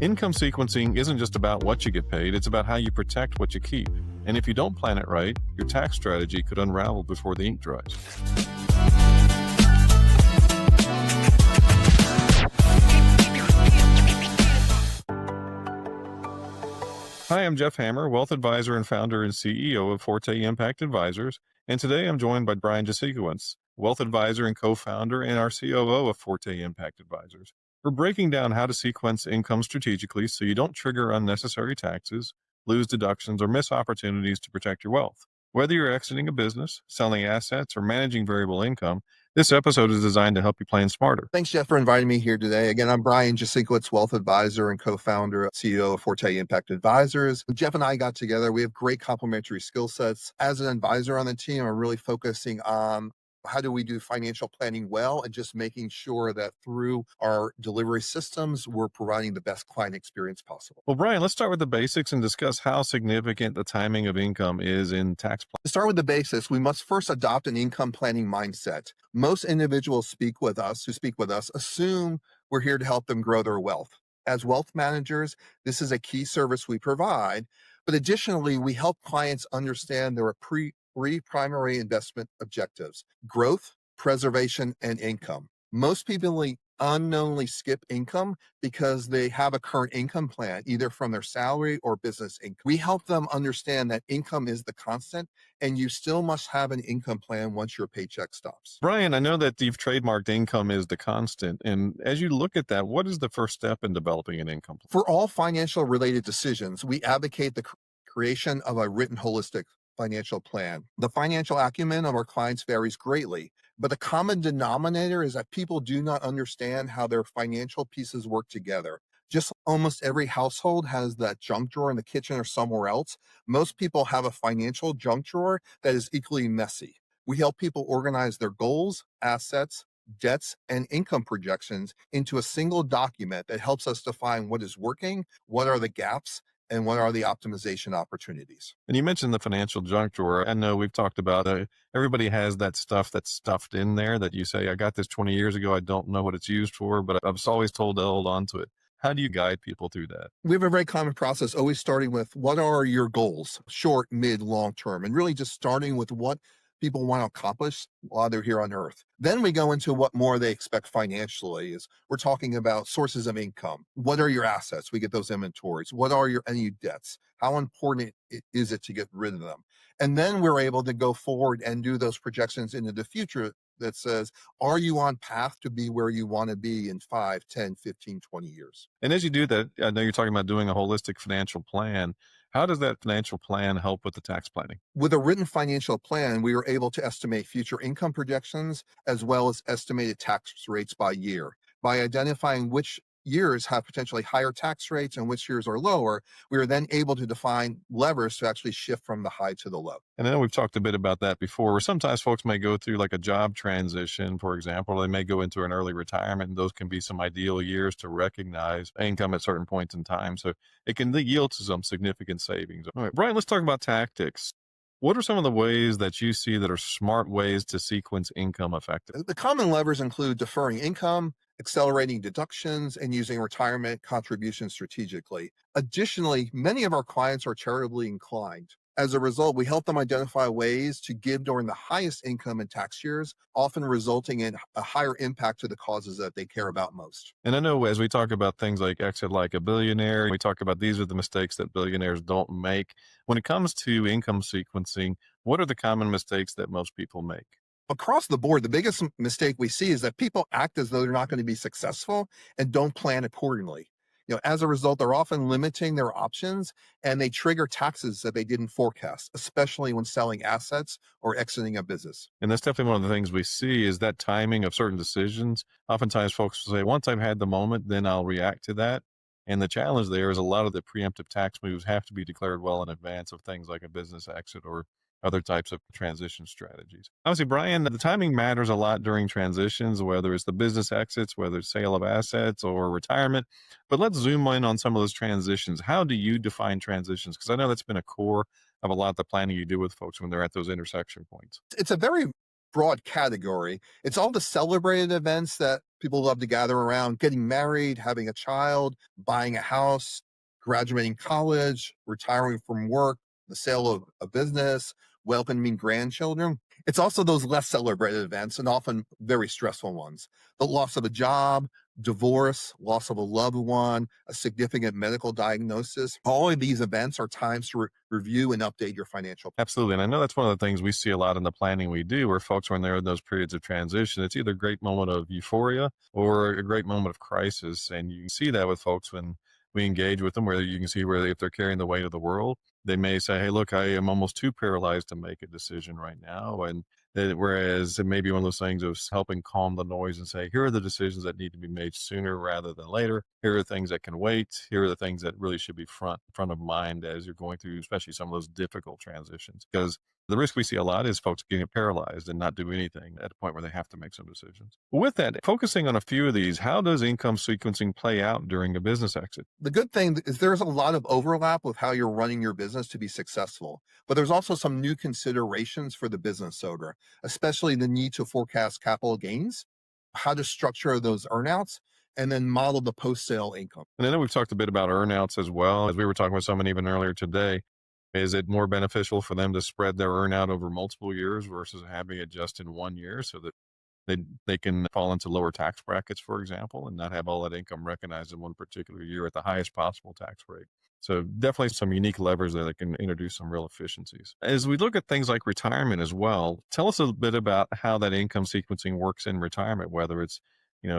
Income sequencing isn't just about what you get paid, it's about how you protect what you keep. And if you don't plan it right, your tax strategy could unravel before the ink dries. Hi, I'm Jeff Hammer, wealth advisor and founder and CEO of Forte Impact Advisors. And today I'm joined by Brian Jasykowicz, wealth advisor and co-founder and our COO of Forte Impact Advisors. We're breaking down how to sequence income strategically so you don't trigger unnecessary taxes, lose deductions, or miss opportunities to protect your wealth. Whether you're exiting a business, selling assets, or managing variable income, this episode is designed to help you plan smarter. Thanks, Jeff, for inviting me here today. Again, I'm Brian Jasykowicz, wealth advisor and co-founder, CEO of Forte Impact Advisors. Jeff and I got together. We have great complementary skill sets. As an advisor on the team, I'm really focusing on how do we do financial planning well and just making sure that through our delivery systems, we're providing the best client experience possible. Well, Brian, let's start with the basics and discuss how significant the timing of income is in tax planning. To start with the basics, we must first adopt an income planning mindset. Most individuals who speak with us assume we're here to help them grow their wealth. As wealth managers, this is a key service we provide, but additionally, we help clients understand there are three primary investment objectives: growth, preservation, and income. Most people unknowingly skip income because they have a current income plan, either from their salary or business income. We help them understand that income is the constant and you still must have an income plan once your paycheck stops. Brian, I know that you've trademarked income is the constant. And as you look at that, what is the first step in developing an income plan? For all financial related decisions, we advocate the creation of a written holistic financial plan. The financial acumen of our clients varies greatly, but the common denominator is that people do not understand how their financial pieces work together. Just almost every household has that junk drawer in the kitchen or somewhere else. Most people have a financial junk drawer that is equally messy. We help people organize their goals, assets, debts, and income projections into a single document that helps us define what is working, what are the gaps, and what are the optimization opportunities. And you mentioned the financial junk drawer. I know we've talked about everybody has that stuff that's stuffed in there that you say, I got this 20 years ago. I don't know what it's used for, but I was always told to hold on to it. How do you guide people through that? We have a very common process, always starting with what are your goals, short, mid, long term, and really just starting with what people want to accomplish while they're here on earth. Then we go into what more they expect financially. Is we're talking about sources of income. What are your assets? We get those inventories. What are your any debts? How important is it to get rid of them? And then we're able to go forward and do those projections into the future that says, are you on path to be where you want to be in 5, 10, 15, 20 years? And as you do that, I know you're talking about doing a holistic financial plan. How does that financial plan help with the tax planning? With a written financial plan, we are able to estimate future income projections as well as estimated tax rates by year. By identifying which years have potentially higher tax rates and which years are lower, we are then able to define levers to actually shift from the high to the low. And I know we've talked a bit about that before, where sometimes folks may go through like a job transition, for example, or they may go into an early retirement, and those can be some ideal years to recognize income at certain points in time. So it can yield to some significant savings. All right, Brian, let's talk about tactics. What are some of the ways that you see that are smart ways to sequence income effectively? The common levers include deferring income, accelerating deductions, and using retirement contributions strategically. Additionally, many of our clients are charitably inclined. As a result, we help them identify ways to give during the highest income and tax years, often resulting in a higher impact to the causes that they care about most. And I know as we talk about things like exit like a billionaire, we talk about these are the mistakes that billionaires don't make. When it comes to income sequencing, what are the common mistakes that most people make? Across the board, the biggest mistake we see is that people act as though they're not going to be successful and don't plan accordingly. As a result, they're often limiting their options and they trigger taxes that they didn't forecast, especially when selling assets or exiting a business. And that's definitely one of the things we see is that timing of certain decisions. Oftentimes folks will say, once I've had the moment, then I'll react to that. And the challenge there is a lot of the preemptive tax moves have to be declared well in advance of things like a business exit or other types of transition strategies. Obviously, Brian, the timing matters a lot during transitions, whether it's the business exits, whether it's sale of assets or retirement. But let's zoom in on some of those transitions. How do you define transitions? Because I know that's been a core of a lot of the planning you do with folks when they're at those intersection points. It's a very broad category. It's all the celebrated events that people love to gather around: getting married, having a child, buying a house, graduating college, retiring from work, the sale of a business, welcoming grandchildren. It's also those less celebrated events and often very stressful ones: the loss of a job, divorce, loss of a loved one, a significant medical diagnosis. All of these events are times to review and update your financial. Absolutely. And I know that's one of the things we see a lot in the planning we do, where folks, when they're in those periods of transition, it's either a great moment of euphoria or a great moment of crisis. And you see that with folks when we engage with them, where you can see where if they're carrying the weight of the world, they may say, hey, look, I am almost too paralyzed to make a decision right now. And whereas it may be one of those things of helping calm the noise and say, here are the decisions that need to be made sooner rather than later. Here are the things that can wait. Here are the things that really should be front of mind as you're going through, especially some of those difficult transitions. Because the risk we see a lot is folks getting paralyzed and not do anything at a point where they have to make some decisions. With that, focusing on a few of these, how does income sequencing play out during a business exit? The good thing is there's a lot of overlap with how you're running your business to be successful, but there's also some new considerations for the business owner, especially the need to forecast capital gains, how to structure those earnouts, and then model the post sale income. And I know we've talked a bit about earnouts as well. As we were talking with someone even earlier today, is it more beneficial for them to spread their earnout over multiple years versus having it just in 1 year so that they can fall into lower tax brackets, for example, and not have all that income recognized in one particular year at the highest possible tax rate? So definitely some unique levers there that can introduce some real efficiencies. As we look at things like retirement as well, tell us a bit about how that income sequencing works in retirement, whether it's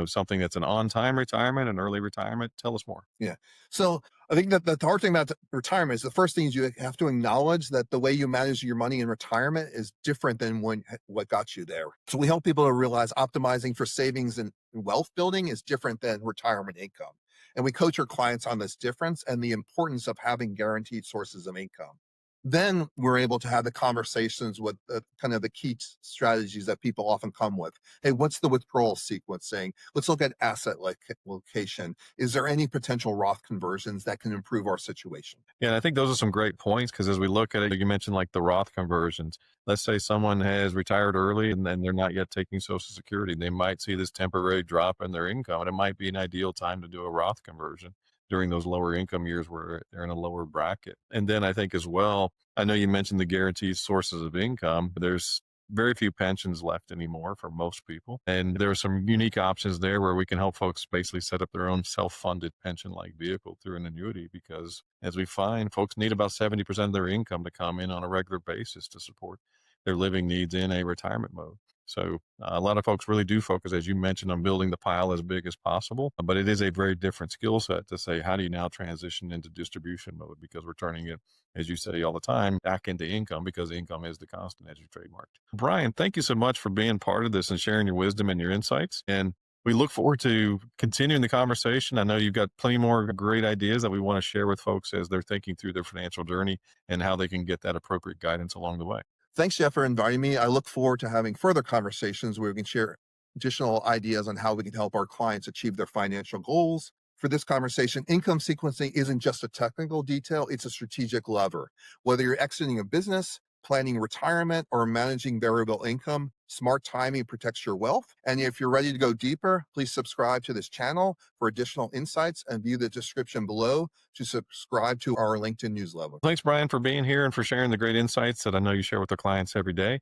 something that's an on-time retirement, an early retirement. Tell us more. Yeah. So I think that the hard thing about retirement is the first thing is you have to acknowledge that the way you manage your money in retirement is different than what got you there. So we help people to realize optimizing for savings and wealth building is different than retirement income. And we coach our clients on this difference and the importance of having guaranteed sources of income. Then we're able to have the conversations with kind of the key strategies that people often come with. Hey, what's the withdrawal sequencing? Let's look at asset like location. Is there any potential Roth conversions that can improve our situation? Yeah, and I think those are some great points because as we look at it, you mentioned like the Roth conversions. Let's say someone has retired early and then they're not yet taking Social Security. They might see this temporary drop in their income, and it might be an ideal time to do a Roth conversion during those lower income years where they're in a lower bracket. And then I think as well, I know you mentioned the guaranteed sources of income. There's very few pensions left anymore for most people. And there are some unique options there where we can help folks basically set up their own self-funded pension-like vehicle through an annuity because as we find, folks need about 70% of their income to come in on a regular basis to support their living needs in a retirement mode. So a lot of folks really do focus, as you mentioned, on building the pile as big as possible. But it is a very different skill set to say, how do you now transition into distribution mode? Because we're turning it, as you say all the time, back into income because income is the constant, as you trademarked. Brian, thank you so much for being part of this and sharing your wisdom and your insights. And we look forward to continuing the conversation. I know you've got plenty more great ideas that we want to share with folks as they're thinking through their financial journey and how they can get that appropriate guidance along the way. Thanks, Jeff, for inviting me. I look forward to having further conversations where we can share additional ideas on how we can help our clients achieve their financial goals. For this conversation, income sequencing isn't just a technical detail, it's a strategic lever. Whether you're exiting a business, planning retirement, or managing variable income, smart timing protects your wealth. And if you're ready to go deeper, please subscribe to this channel for additional insights and view the description below to subscribe to our LinkedIn newsletter. Thanks, Brian, for being here and for sharing the great insights that I know you share with the clients every day.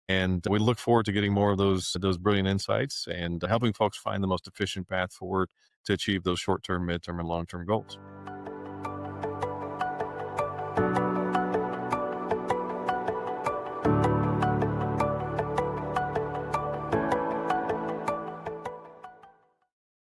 And we look forward to getting more of those brilliant insights and helping folks find the most efficient path forward to achieve those short-term, mid-term, and long-term goals.